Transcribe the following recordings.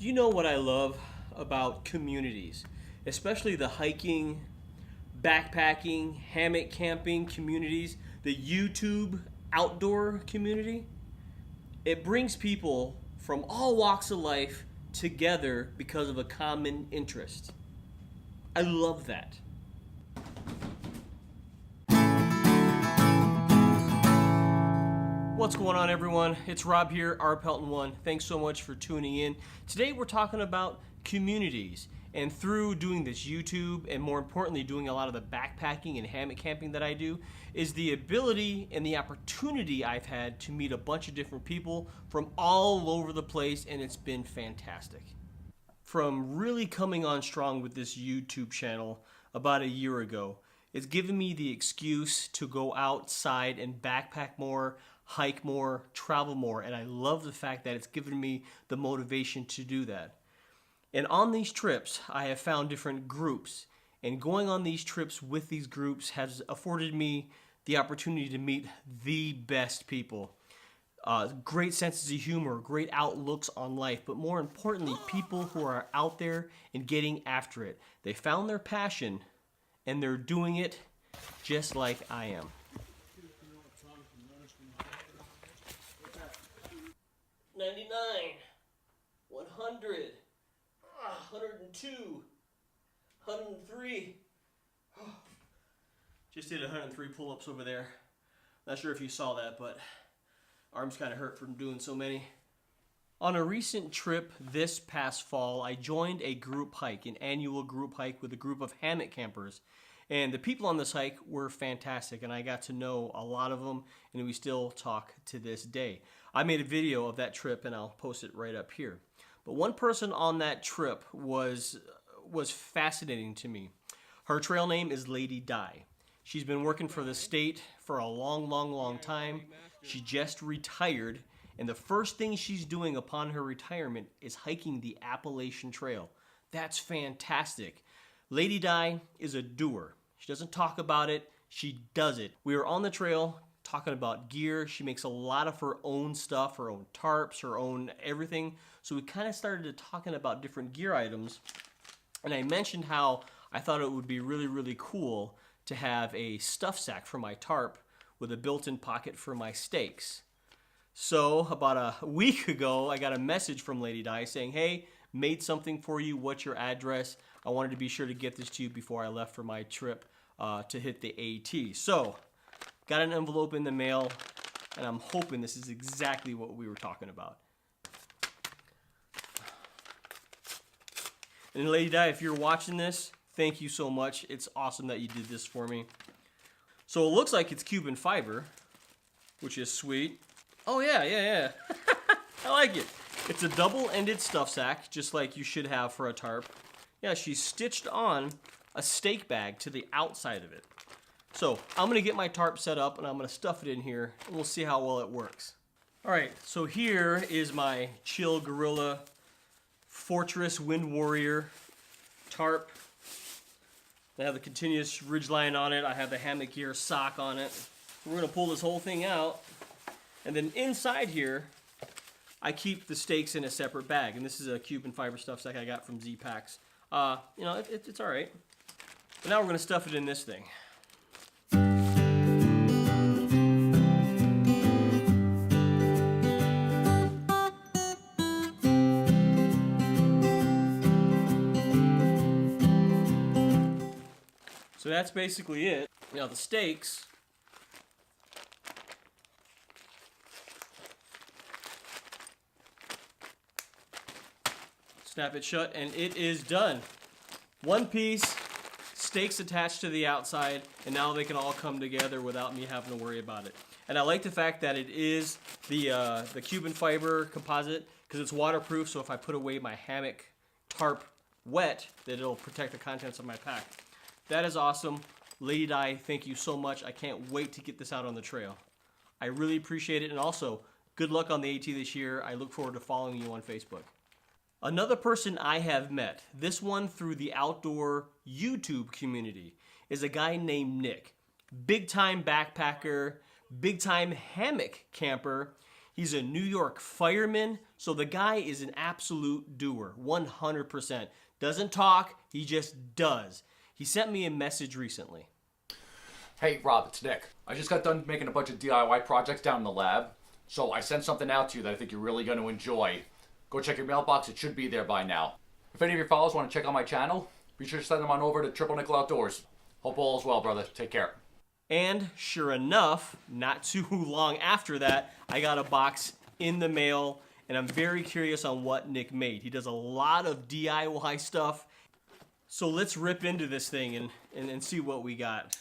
Do you know what I love about communities, especially the hiking, backpacking, hammock camping communities, the YouTube outdoor community? It brings people from all walks of life together because of a common interest. I love that. What's going on, everyone? It's Rob here, rpelton1. Thanks so much for tuning in. Today we're talking about communities, and through doing this YouTube and more importantly doing a lot of the backpacking and hammock camping that I do, is the ability and the opportunity I've had to meet a bunch of different people from all over the place, and it's been fantastic. From really coming on strong with this YouTube channel about a year ago, it's given me the excuse to go outside and backpack more, hike more, travel more, and I love the fact that it's given me the motivation to do that. And on these trips, I have found different groups, and going on these trips with these groups has afforded me the opportunity to meet the best people. Great senses of humor, great outlooks on life, but more importantly, people who are out there and getting after it. They found their passion, and they're doing it just like I am. 99, 100, 102, 103. Just did 103 pull-ups over there. Not sure if you saw that, but arms kind of hurt from doing so many. On a recent trip this past fall, I joined a group hike, an annual group hike with a group of hammock campers. And the people on this hike were fantastic, and I got to know a lot of them, and we still talk to this day. I made a video of that trip, and I'll post it right up here. But one person on that trip was fascinating to me. Her trail name is Lady Di. She's been working for the state for a long time. She just retired, and the first thing she's doing upon her retirement is hiking the Appalachian Trail. That's fantastic. Lady Di is a doer. She doesn't talk about it, she does it. We were on the trail talking about gear. She makes a lot of her own stuff, her own tarps, her own everything. So we kind of started talking about different gear items. And I mentioned how I thought it would be really cool to have a stuff sack for my tarp with a built-in pocket for my stakes. So about a week ago, I got a message from Lady Di saying, hey, made something for you, what's your address? I wanted to be sure to get this to you before I left for my trip to hit the AT. So, got an envelope in the mail, and I'm hoping this is exactly what we were talking about. And Lady Di, if you're watching this, thank you so much. It's awesome that you did this for me. So it looks like it's Cuban fiber, which is sweet. Oh yeah. I like it. It's a double-ended stuff sack, just like you should have for a tarp. Yeah, she's stitched on a stake bag to the outside of it. So I'm gonna get my tarp set up and I'm gonna stuff it in here and we'll see how well it works. All right, so here is my Chill Gorilla Fortress Wind Warrior tarp. I have the continuous ridgeline on it. I have the hammock gear sock on it. We're gonna pull this whole thing out, and then inside here, I keep the stakes in a separate bag, and this is a Cuban fiber stuff sack I got from Z-Packs. You know, it's all right. But now we're gonna stuff it in this thing. So that's basically it. Now the stakes, snap it shut, and it is done. One piece, stakes attached to the outside, and now they can all come together without me having to worry about it. And I like the fact that it is the Cuban fiber composite, because it's waterproof, so if I put away my hammock tarp wet, that it'll protect the contents of my pack. That is awesome. Lady Di, thank you so much. I can't wait to get this out on the trail. I really appreciate it, and also, good luck on the AT this year. I look forward to following you on Facebook. Another person I have met, this one through the outdoor YouTube community, is a guy named Nick. Big time backpacker, big time hammock camper. He's a New York fireman, so the guy is an absolute doer, 100%. Doesn't talk, he just does. He sent me a message recently. Hey Rob, it's Nick. I just got done making a bunch of DIY projects down in the lab, so I sent something out to you that I think you're really going to enjoy. Go check your mailbox, it should be there by now. If any of your followers want to check out my channel, be sure to send them on over to Triple Nickel Outdoors. Hope all is well, brother. Take care. And sure enough, not too long after that, I got a box in the mail, and I'm very curious on what Nick made. He does a lot of DIY stuff. So let's rip into this thing and see what we got.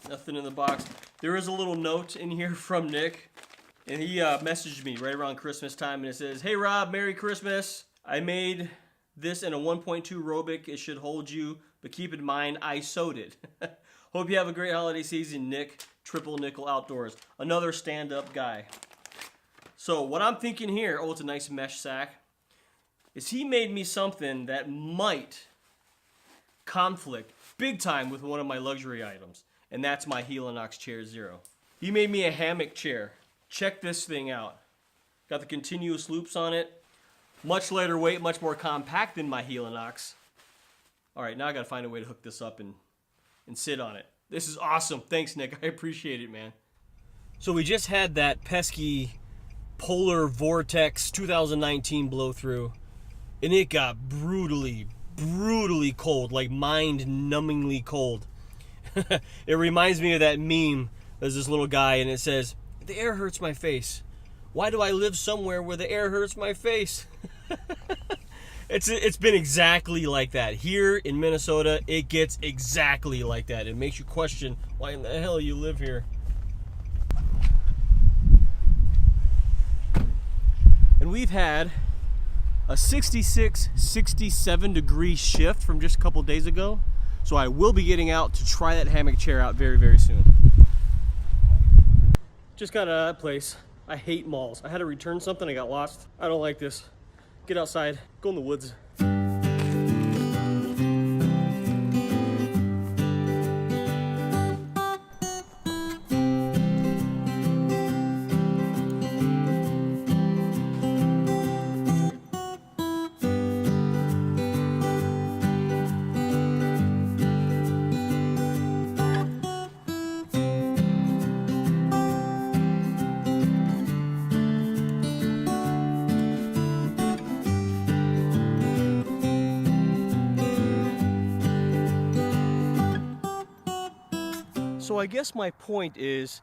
Nothing in the box. There is a little note in here from Nick, and he messaged me right around Christmas time, and it says, "Hey Rob, Merry Christmas. I made this in a 1.2 Robic. It should hold you, but keep in mind I sewed it. Hope you have a great holiday season, Nick. Triple Nickel Outdoors." Another stand-up guy. So what I'm thinking here, oh, it's a nice mesh sack, is he made me something that might conflict big time with one of my luxury items, and that's my Helinox Chair Zero. He made me a hammock chair. Check this thing out. Got the continuous loops on it. Much lighter weight, much more compact than my Helinox. All right, now I gotta find a way to hook this up and sit on it. This is awesome. Thanks, Nick. I appreciate it, man. So we just had that pesky Polar Vortex 2019 blow through, and it got brutally cold, like mind-numbingly cold. It reminds me of that meme. There's this little guy, and it says, "The air hurts my face. Why do I live somewhere where the air hurts my face?" It's been exactly like that. Here in Minnesota, it gets exactly like that. It makes you question why in the hell you live here. And we've had a 66, 67 degree shift from just a couple days ago. So I will be getting out to try that hammock chair out very, very soon. Just got out of that place. I hate malls. I had to return something, I got lost. I don't like this. Get outside, go in the woods. So I guess my point is,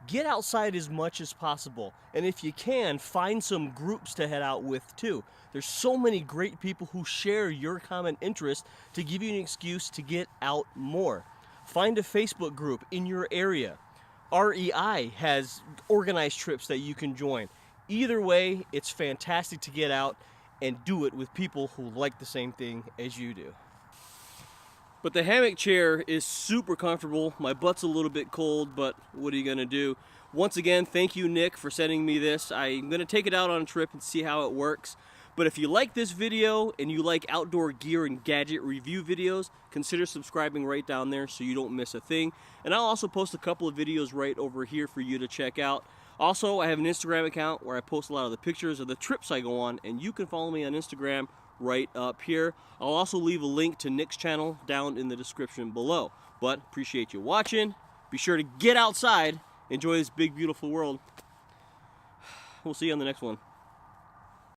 get outside as much as possible. And if you can, find some groups to head out with too. There's so many great people who share your common interest to give you an excuse to get out more. Find a Facebook group in your area. REI has organized trips that you can join. Either way, it's fantastic to get out and do it with people who like the same thing as you do. But the hammock chair is super comfortable. My butt's a little bit cold, but what are you gonna do? Once again, thank you, Nick, for sending me this. I'm gonna take it out on a trip and see how it works. But if you like this video and you like outdoor gear and gadget review videos, consider subscribing right down there so you don't miss a thing. And I'll also post a couple of videos right over here for you to check out. Also, I have an Instagram account where I post a lot of the pictures of the trips I go on, and you can follow me on Instagram right up here. I'll also leave a link to Nick's channel down in the description below. But appreciate you watching. Be sure to get outside, enjoy this big, beautiful world. We'll see you on the next one.